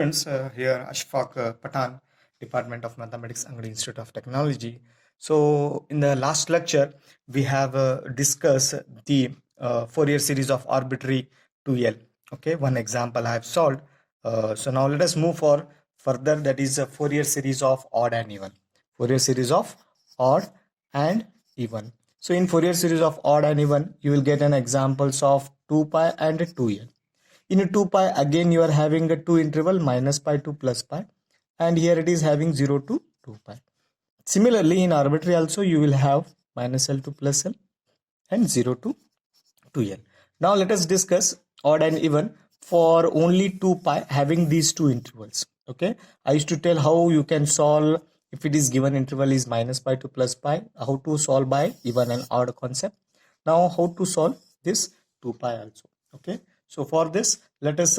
Friends, here Ashfaq Patan, Department of Mathematics, Angadi Institute of Technology. So, in the last lecture, we have discussed the Fourier series of arbitrary 2L. Okay, one example I have solved. So now let us move for further. That is a Fourier series of odd and even. Fourier series of odd and even. So in Fourier series of odd and even, you will get an examples of 2 pi and 2L. In a 2 pi, again you are having a 2 interval minus pi to plus pi, and here it is having 0 to 2 pi. Similarly, in arbitrary also you will have minus L to plus L and 0 to 2L. Now let us discuss odd and even for only 2 pi having these two intervals. Okay, I used to tell how you can solve if it is given interval is minus pi to plus pi, how to solve by even and odd concept. Now how to solve this 2 pi also. Okay, so for this let us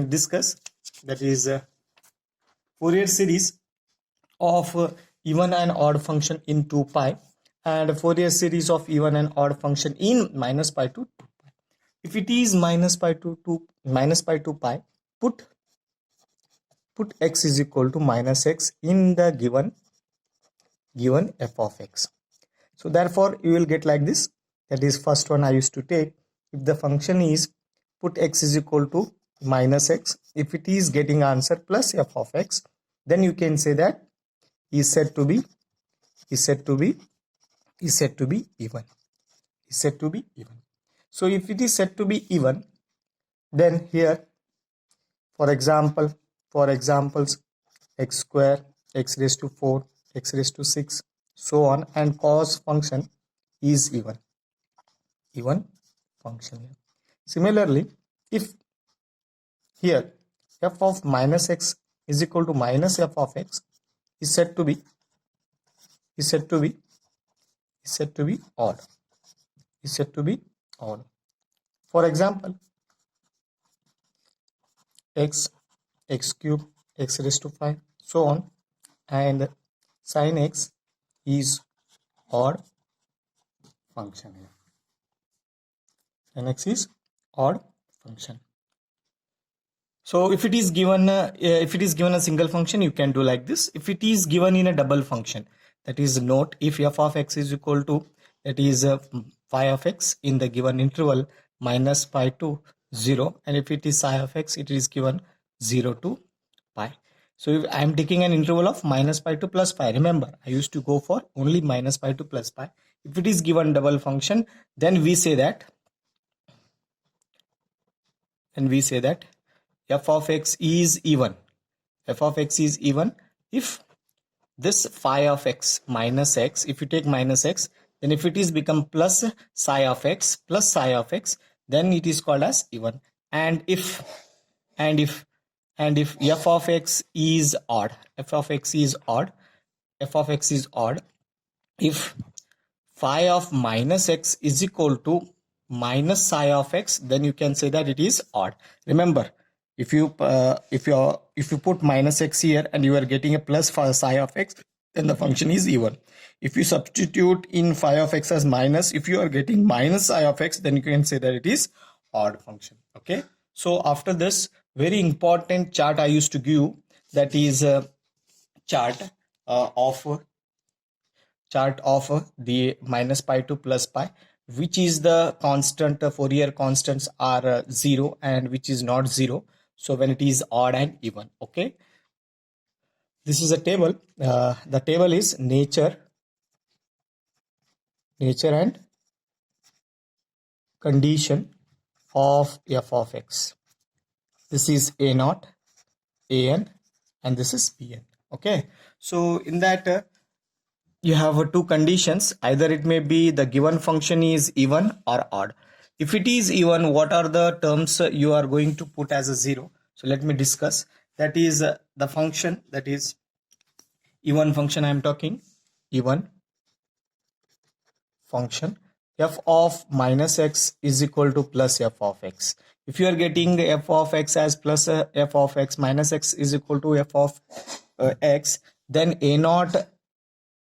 discuss, that is Fourier series of even and odd function in 2 pi and Fourier series of even and odd function in minus pi to 2 pi. If it is minus pi to pi, put x is equal to minus x in the given f of x. So therefore you will get like this. That is first one I used to take. If the function is put x is equal to minus x, if it is getting answer plus f of x, then you can say that is said to be even. So if it is said to be even, then here for examples x square, x raised to 4, x raised to 6, so on, and cos function is even function. Similarly, if here f of minus x is equal to minus f of x is said to be odd. For example, x cube, x raised to 5, so on, and sin x is odd function here. Sin x is odd function. So if it is given a single function, you can do like this. If it is given in a double function, that is, note, if f of x is equal to, that is phi of x in the given interval minus pi to 0, and if it is psi of x, it is given 0 to pi. So if I am taking an interval of minus pi to plus pi, remember I used to go for only minus pi to plus pi. If it is given double function, then we say that f of x is even. If this phi of x minus x, if you take minus x, then if it is become plus psi of x, then it is called as even. And if f of x is odd, if phi of minus x is equal to minus psi of x, then you can say that it is odd. Remember, if you put minus x here and you are getting a plus psi of x, then the function is even. If you substitute in phi of x as minus, if you are getting minus psi of x, then you can say that it is odd function. Okay, so after this, very important chart I used to give, that is a chart of the minus pi to plus pi, which is the constant, Fourier constants are 0 and which is not 0. So when it is odd and even. Okay, this is a table. The table is nature and condition of f of x. This is a0, an, and this is bn. Okay, so in that you have two conditions. Either it may be the given function is even or odd. If it is even, what are the terms you are going to put as a 0? So let me discuss. That is the function, that is even function I am talking, even function. F of minus x is equal to plus f of x. If you are getting f of x as plus f of x, minus x is equal to f of x, then a0,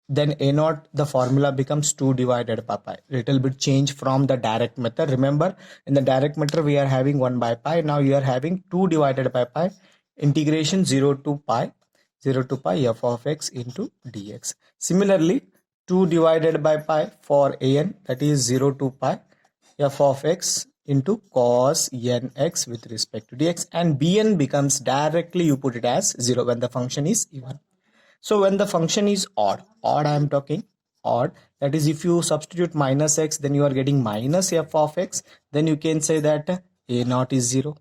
the formula becomes 2 divided by pi. Little bit change from the direct method. Remember, in the direct method we are having 1 by pi. Now you are having 2 divided by pi. integration 0 to pi f of x into dx. Similarly, 2 divided by pi for an, that is 0 to pi f of x into cos nx with respect to dx, and bn becomes directly, you put it as 0 when the function is even. So when the function is odd I am talking odd, that is if you substitute minus x, then you are getting minus f of x, then you can say that a naught is 0,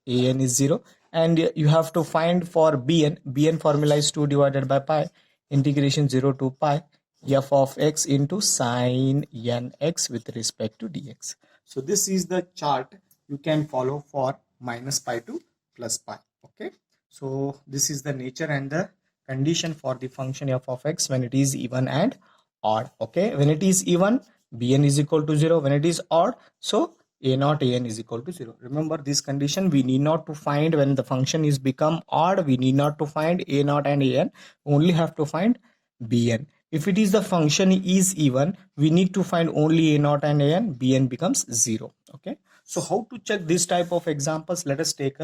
an is 0, and you have to find for bn formula is 2 divided by pi integration 0 to pi f of x into sine nx with respect to dx. So this is the chart you can follow for minus pi to plus pi. Okay, so this is the nature and the condition for the function f of x when it is even and odd. Okay, when it is even, bn is equal to 0. When it is odd, so a naught an is equal to 0. Remember this condition, we need not to find when the function is become odd, we need not to find a naught and an, only have to find bn. If it is the function is even, we need to find only a naught and an, bn becomes 0. Okay, so how to check this type of examples? Let us take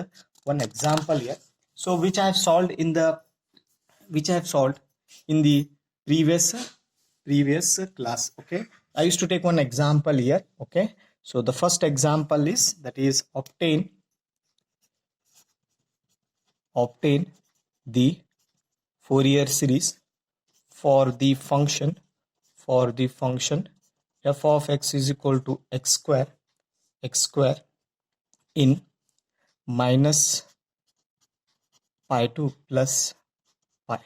one example here. So which I have solved in the previous class. Okay, I used to take one example here. Okay, so the first example is, that is obtain the Fourier series for the function f of x is equal to x square in minus pi to plus pi,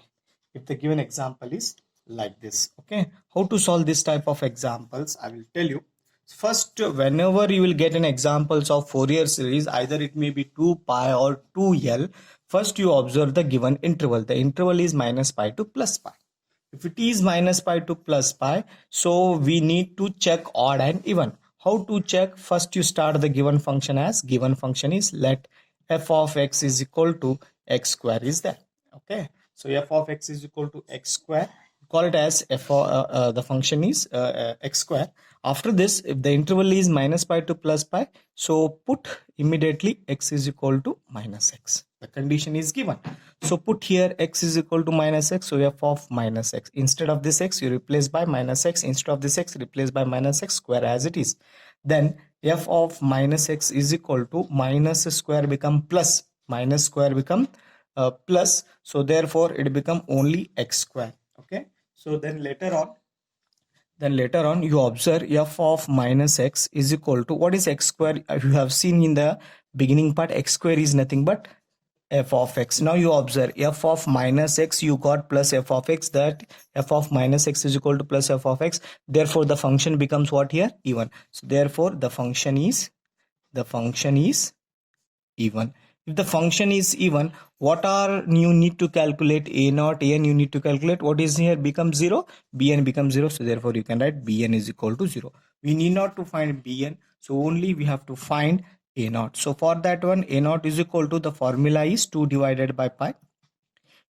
if the given example is like this. Okay, how to solve this type of examples, I will tell you. First, whenever you will get an examples of Fourier series, either it may be 2 pi or 2l, first you observe the given interval. The interval is minus pi to plus pi. If it is minus pi to plus pi, so we need to check odd and even. How to check? First you start the given function as, given function is let f of x is equal to x square is there. Okay, so f of x is equal to x square, call it as f the function is x square. After this, if the interval is minus pi to plus pi, so put immediately x is equal to minus x. The condition is given, so put here x is equal to minus x, so f of minus x, instead of this x you replace by minus x, instead of this x replace by minus x square as it is. Then f of minus x is equal to minus square become plus, minus square become plus, so therefore it become only x square. Okay, so then later on you observe f of minus x is equal to, what is x square? You have seen in the beginning part, x square is nothing but f of x. Now you observe f of minus x, you got plus f of x, that f of minus x is equal to plus f of x, therefore the function becomes what here? Even. So therefore the function is even. If the function is even, what are you need to calculate? A naught an you need to calculate. What is here? Becomes 0, bn becomes 0, so therefore you can write bn is equal to 0. We need not to find bn, so only we have to find a naught. So for that one, a naught is equal to, the formula is 2 divided by pi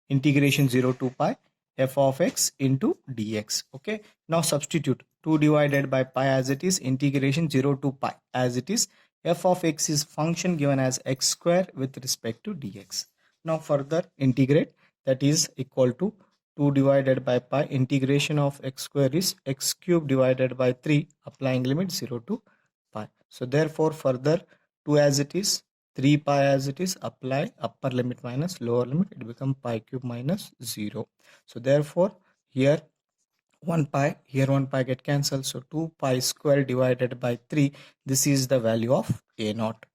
integration 0 to pi f of x into dx. Okay, now substitute 2 divided by pi as it is, integration 0 to pi as it is, f of x is function given as x square with respect to dx. Now further integrate, that is equal to 2 divided by pi integration of x square is x cube divided by 3, applying limit 0 to pi. So therefore further 2 as it is, 3 pi as it is, apply upper limit minus lower limit, it become pi cube minus 0. So therefore here 1 pi, here 1 pi get cancelled, so 2 pi square divided by 3, this is the value of a naught.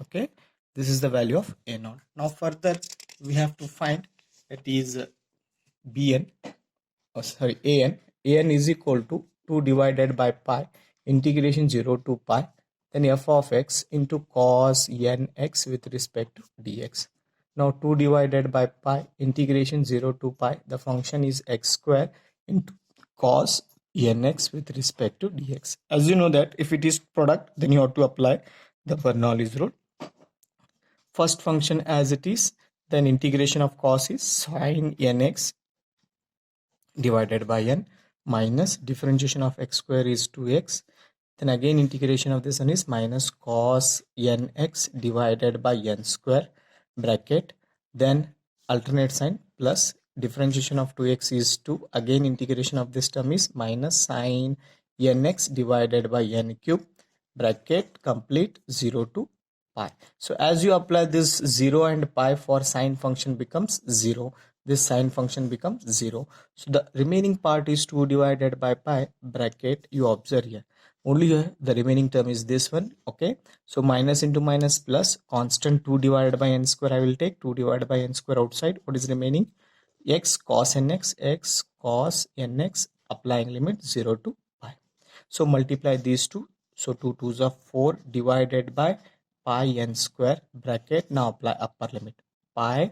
Okay, this is the value of a naught. Now further we have to find, that is bn, an is equal to 2 divided by pi integration 0 to pi, then f of x into cos nx with respect to dx. Now 2 divided by pi integration 0 to pi, the function is x square into cos nx with respect to dx. As you know that if it is product, then you have to apply the Bernoulli's rule. First function as it is, then integration of cos is sin nx divided by n, minus differentiation of x square is 2x, then again integration of this one is minus cos nx divided by n square, bracket then alternate sign plus differentiation of 2x is 2, again integration of this term is minus sine nx divided by n cube bracket complete 0 to pi. So as you apply this 0 and pi for sine function becomes 0, this sine function becomes 0. So the remaining part is 2 divided by pi bracket, you observe here only the remaining term is this one. Okay, so minus into minus plus constant 2 divided by n square, I will take 2 divided by n square outside. What is remaining? X cos nx, x cos nx, applying limit 0 to pi. So multiply these two. So 2 2s are 4 divided by pi n square bracket. Now apply upper limit. Pi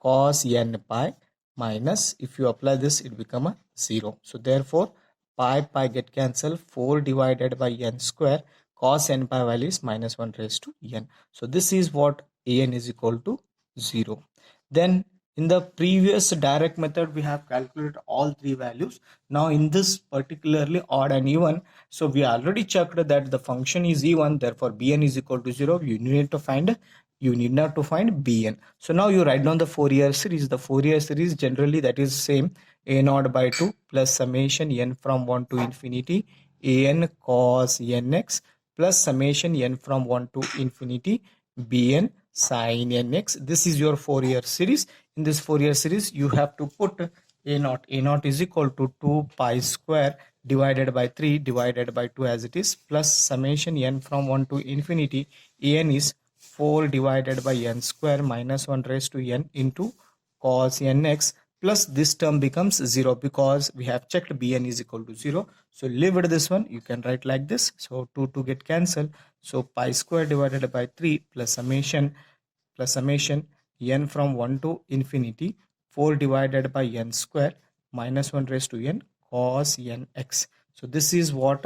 cos n pi minus, if you apply this, it become a 0. So therefore pi get cancelled. 4 divided by n square, cos n pi value is minus 1 raised to n. So this is what an is equal to 0. Then in the previous direct method we have calculated all three values. Now in this particularly odd and even, so we already checked that the function is even, therefore bn is equal to 0. You need not to find bn. So now you write down the Fourier series. The Fourier series generally that is same, a naught by 2 plus summation n from 1 to infinity an cos nx plus summation n from 1 to infinity bn sin nx. This is your Fourier series. In this Fourier series you have to put a naught is equal to 2 pi square divided by 3 divided by 2 as it is, plus summation n from 1 to infinity an is 4 divided by n square minus 1 raised to n into cos nx, plus this term becomes 0 because we have checked bn is equal to 0. So leave it this one, you can write like this. So 2 get cancelled. So pi square divided by 3 plus summation n from 1 to infinity 4 divided by n square minus 1 raised to n cos nx. So this is what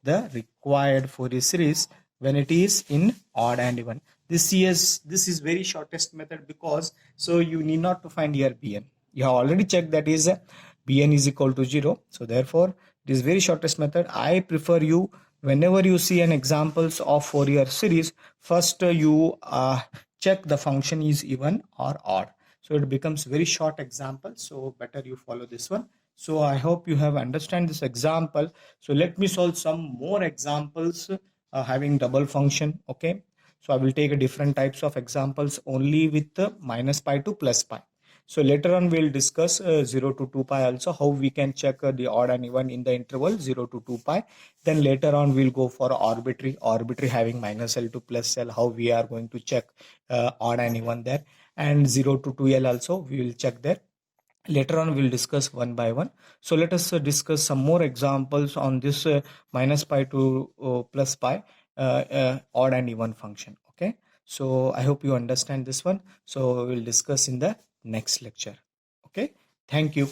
the required Fourier series when it is in odd and even. This is very shortest method because so you need not to find here bn. You have already checked that is bn is equal to 0. So therefore it is very shortest method. I prefer you, whenever you see an examples of Fourier series, first you check the function is even or odd. So it becomes very short example. So better you follow this one. So I hope you have understand this example. So let me solve some more examples having double function. Okay. So I will take a different types of examples only with minus pi to plus pi. So later on we'll discuss 0 to 2 pi also, how we can check the odd and even in the interval 0 to 2 pi. Then later on we'll go for arbitrary having minus L to plus L, how we are going to check odd and even there. And 0 to 2L also we will check there. Later on we'll discuss one by one. So let us discuss some more examples on this minus pi to plus pi odd and even function. Okay, so I hope you understand this one. So we'll discuss in the next lecture. Okay, thank you.